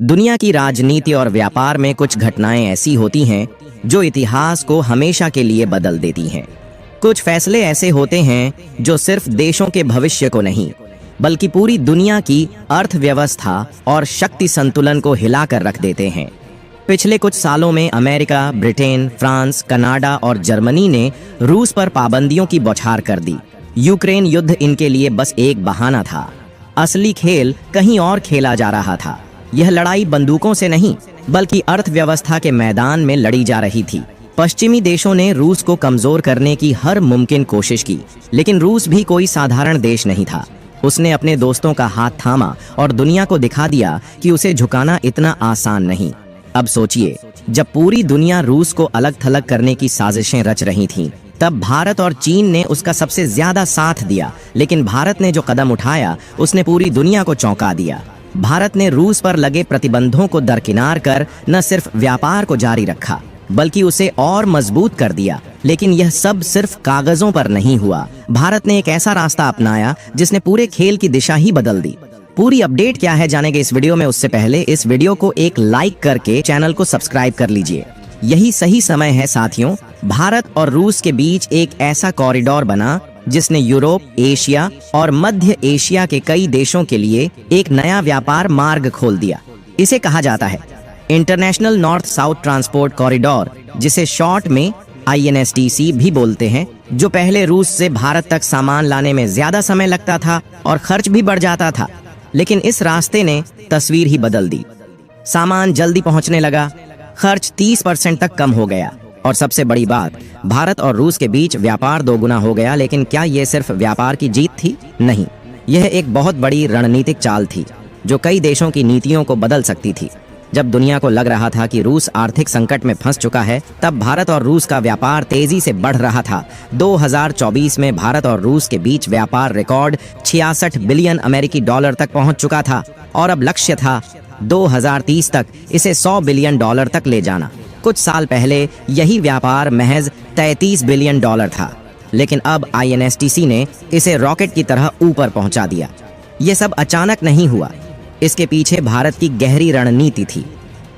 दुनिया की राजनीति और व्यापार में कुछ घटनाएं ऐसी होती हैं जो इतिहास को हमेशा के लिए बदल देती हैं। कुछ फैसले ऐसे होते हैं जो सिर्फ देशों के भविष्य को नहीं बल्कि पूरी दुनिया की अर्थव्यवस्था और शक्ति संतुलन को हिलाकर रख देते हैं। पिछले कुछ सालों में अमेरिका, ब्रिटेन, फ्रांस, कनाडा और जर्मनी ने रूस पर पाबंदियों की बौछार कर दी। यूक्रेन युद्ध इनके लिए बस एक बहाना था। असली खेल कहीं और खेला जा रहा था। यह लड़ाई बंदूकों से नहीं बल्कि अर्थव्यवस्था के मैदान में लड़ी जा रही थी। पश्चिमी देशों ने रूस को कमजोर करने की हर मुमकिन कोशिश की, लेकिन रूस भी कोई साधारण देश नहीं था। उसने अपने दोस्तों का हाथ थामा और दुनिया को दिखा दिया कि उसे झुकाना इतना आसान नहीं। अब सोचिए, जब पूरी दुनिया रूस को अलग थलग करने की साजिशें रच रही थीं, तब भारत और चीन ने उसका सबसे ज्यादा साथ दिया। लेकिन भारत ने जो कदम उठाया उसने पूरी दुनिया को चौंका दिया। भारत ने रूस पर लगे प्रतिबंधों को दरकिनार कर न सिर्फ व्यापार को जारी रखा बल्कि उसे और मजबूत कर दिया। लेकिन यह सब सिर्फ कागजों पर नहीं हुआ। भारत ने एक ऐसा रास्ता अपनाया जिसने पूरे खेल की दिशा ही बदल दी। पूरी अपडेट क्या है जानेंगे इस वीडियो में। उससे पहले इस वीडियो को एक लाइक करके चैनल को सब्सक्राइब कर लीजिए। यही सही समय है साथियों। भारत और रूस के बीच एक ऐसा कॉरिडोर बना जिसने यूरोप, एशिया और मध्य एशिया के कई देशों के लिए एक नया व्यापार मार्ग खोल दिया। इसे कहा जाता है international north south transport corridor, जिसे शॉर्ट में INSTC भी बोलते हैं, जो पहले रूस से भारत तक सामान लाने में ज्यादा समय लगता था और खर्च भी बढ़ जाता था। लेकिन इस रास्ते ने तस्वीर ही बदल दी। सामान जल्दी पहुंचने लगा, खर्च 30% तक कम हो गया और सबसे बड़ी बात, भारत और रूस के बीच व्यापार दोगुना हो गया। लेकिन क्या यह सिर्फ व्यापार की जीत थी? नहीं, यह एक बहुत बड़ी रणनीतिक चाल थी जो कई देशों की नीतियों को बदल सकती थी। जब दुनिया को लग रहा था कि रूस आर्थिक संकट में फंस चुका है, तब भारत और रूस का व्यापार तेजी से बढ़ रहा था। 2024 में भारत और रूस के बीच व्यापार रिकॉर्ड 66 बिलियन अमेरिकी डॉलर तक पहुंच चुका था और अब लक्ष्य था 2030 तक इसे 100 बिलियन डॉलर तक ले जाना। कुछ साल पहले यही व्यापार महज 33 बिलियन डॉलर था, लेकिन अब INSTC ने इसे रॉकेट की तरह ऊपर पहुंचा दिया। ये सब अचानक नहीं हुआ, इसके पीछे भारत की गहरी रणनीति थी।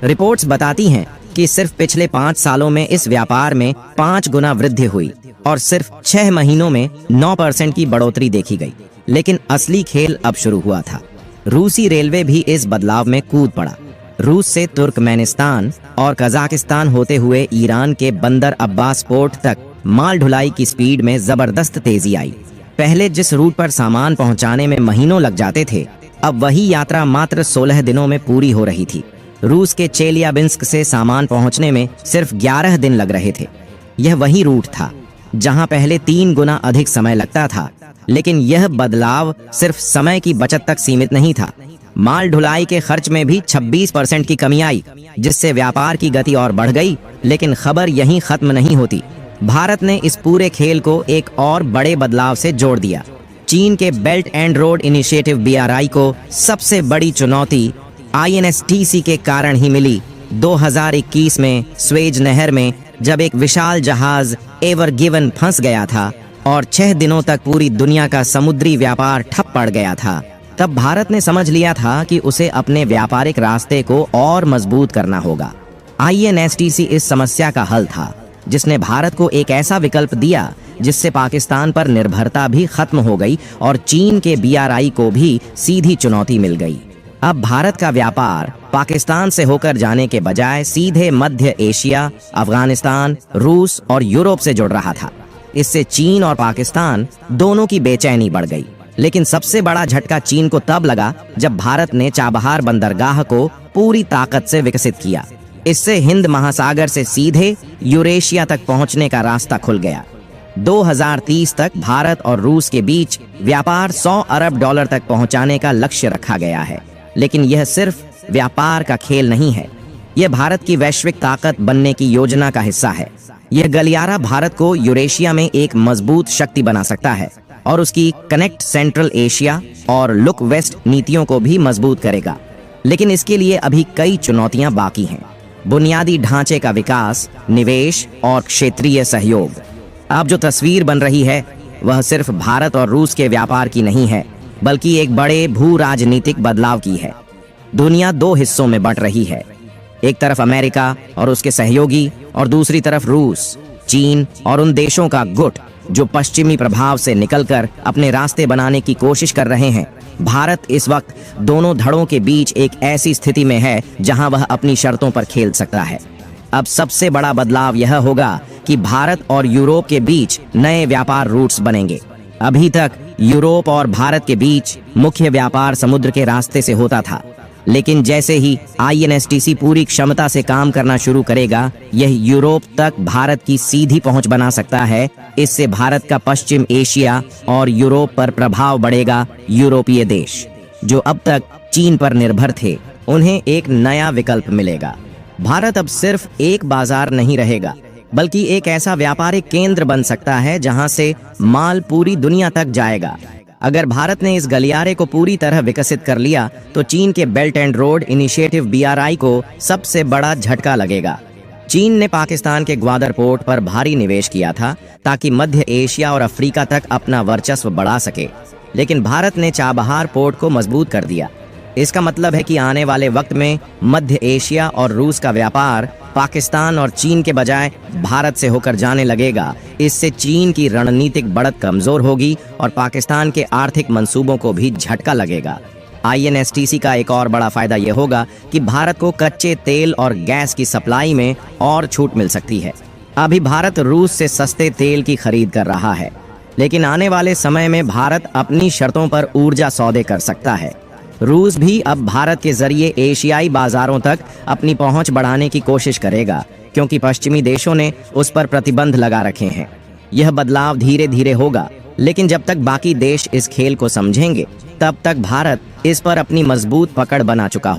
रिपोर्ट्स बताती हैं कि सिर्फ पिछले 5 सालों में इस व्यापार में 5 गुना वृद्धि हुई और सिर्फ 6 महीनों में 9% की बढ़ोतरी देखी गई। लेकिन असली खेल अब शुरू हुआ था। रूसी रेलवे भी इस बदलाव में कूद पड़ा। रूस से तुर्कमेनिस्तान और कजाकिस्तान होते हुए ईरान के बंदर अब्बास पोर्ट तक माल ढुलाई की स्पीड में जबरदस्त तेजी आई। पहले जिस रूट पर सामान पहुंचाने में महीनों लग जाते थे, अब वही यात्रा मात्र 16 दिनों में पूरी हो रही थी। रूस के चेलियाबिंस्क से सामान पहुंचने में सिर्फ 11 दिन लग रहे थे। यह वही रूट था जहां पहले 3 गुना अधिक समय लगता था। लेकिन यह बदलाव सिर्फ समय की बचत तक सीमित नहीं था। माल ढुलाई के खर्च में भी 26% की कमी आई, जिससे व्यापार की गति और बढ़ गई। लेकिन खबर यहीं खत्म नहीं होती। भारत ने इस पूरे खेल को एक और बड़े बदलाव से जोड़ दिया। चीन के belt and road initiative BRI को सबसे बड़ी चुनौती INSTC के कारण ही मिली। 2021 में स्वेज नहर में जब एक विशाल जहाज एवर गिवन फंस गया था और 6 दिनों तक पूरी दुनिया का समुद्री व्यापार ठप पड़ गया था, तब भारत ने समझ लिया था कि उसे अपने व्यापारिक रास्ते को और मजबूत करना होगा। INSTC इस समस्या का हल था, जिसने भारत को एक ऐसा विकल्प दिया जिससे पाकिस्तान पर निर्भरता भी खत्म हो गई और चीन के BRI को भी सीधी चुनौती मिल गई। अब भारत का व्यापार पाकिस्तान से होकर जाने के बजाय सीधे मध्य एशिया, अफगानिस्तान, रूस और यूरोप से जुड़ रहा था। इससे चीन और पाकिस्तान दोनों की बेचैनी बढ़ गई। लेकिन सबसे बड़ा झटका चीन को तब लगा जब भारत ने चाबहार बंदरगाह को पूरी ताकत से विकसित किया। इससे हिंद महासागर से सीधे यूरेशिया तक पहुंचने का रास्ता खुल गया। 2030 तक भारत और रूस के बीच व्यापार 100 अरब डॉलर तक पहुंचाने का लक्ष्य रखा गया है। लेकिन यह सिर्फ व्यापार का खेल नहीं है, यह भारत की वैश्विक ताकत बनने की योजना का हिस्सा है। यह गलियारा भारत को यूरेशिया में एक मजबूत शक्ति बना सकता है और उसकी कनेक्ट सेंट्रल एशिया और लुक वेस्ट नीतियों को भी मजबूत करेगा। लेकिन इसके लिए अभी कई चुनौतियां बाकी हैं। बुनियादी ढांचे का विकास, निवेश और क्षेत्रीय सहयोग। अब जो तस्वीर बन रही है वह सिर्फ भारत और रूस के व्यापार की नहीं है, बल्कि एक बड़े भू राजनीतिक बदलाव की है। दुनिया दो हिस्सों में बंट रही है। एक तरफ अमेरिका और उसके सहयोगी और दूसरी तरफ रूस, चीन और उन देशों का गुट जो पश्चिमी प्रभाव से निकलकर अपने रास्ते बनाने की कोशिश कर रहे हैं। भारत इस वक्त दोनों धड़ों के बीच एक ऐसी स्थिति में है जहां वह अपनी शर्तों पर खेल सकता है। अब सबसे बड़ा बदलाव यह होगा कि भारत और यूरोप के बीच नए व्यापार रूट्स बनेंगे। अभी तक यूरोप और भारत के बीच मुख्य व्यापार समुद्र के रास्ते से होता था, लेकिन जैसे ही INSTC पूरी क्षमता से काम करना शुरू करेगा, यह यूरोप तक भारत की सीधी पहुंच बना सकता है। इससे भारत का पश्चिम एशिया और यूरोप पर प्रभाव बढ़ेगा। यूरोपीय देश जो अब तक चीन पर निर्भर थे, उन्हें एक नया विकल्प मिलेगा। भारत अब सिर्फ एक बाजार नहीं रहेगा, बल्कि एक ऐसा व्यापारिक केंद्र बन सकता है जहां से माल पूरी दुनिया तक जाएगा। अगर भारत ने इस गलियारे को पूरी तरह विकसित कर लिया तो चीन के belt and road initiative BRI को सबसे बड़ा झटका लगेगा। चीन ने पाकिस्तान के ग्वादर पोर्ट पर भारी निवेश किया था ताकि मध्य एशिया और अफ्रीका तक अपना वर्चस्व बढ़ा सके, लेकिन भारत ने चाबहार पोर्ट को मजबूत कर दिया। इसका मतलब है कि आने वाले वक्त में मध्य एशिया और रूस का व्यापार पाकिस्तान और चीन के बजाय भारत से होकर जाने लगेगा। इससे चीन की रणनीतिक बढ़त कमजोर होगी और पाकिस्तान के आर्थिक मंसूबों को भी झटका लगेगा। INSTC का एक और बड़ा फायदा यह होगा कि भारत को कच्चे तेल और गैस की सप्लाई में और छूट मिल सकती है। अभी भारत रूस से सस्ते तेल की खरीद कर रहा है, लेकिन आने वाले समय में भारत अपनी शर्तों पर ऊर्जा सौदे कर सकता है। रूस भी अब भारत के जरिए एशियाई बाजारों तक अपनी पहुंच बढ़ाने की कोशिश करेगा, क्योंकि पश्चिमी देशों ने उस पर प्रतिबंध लगा रखे हैं। यह बदलाव धीरे धीरे होगा, लेकिन जब तक बाकी देश इस खेल को समझेंगे, तब तक भारत इस पर अपनी मजबूत पकड़ बना चुका होगा।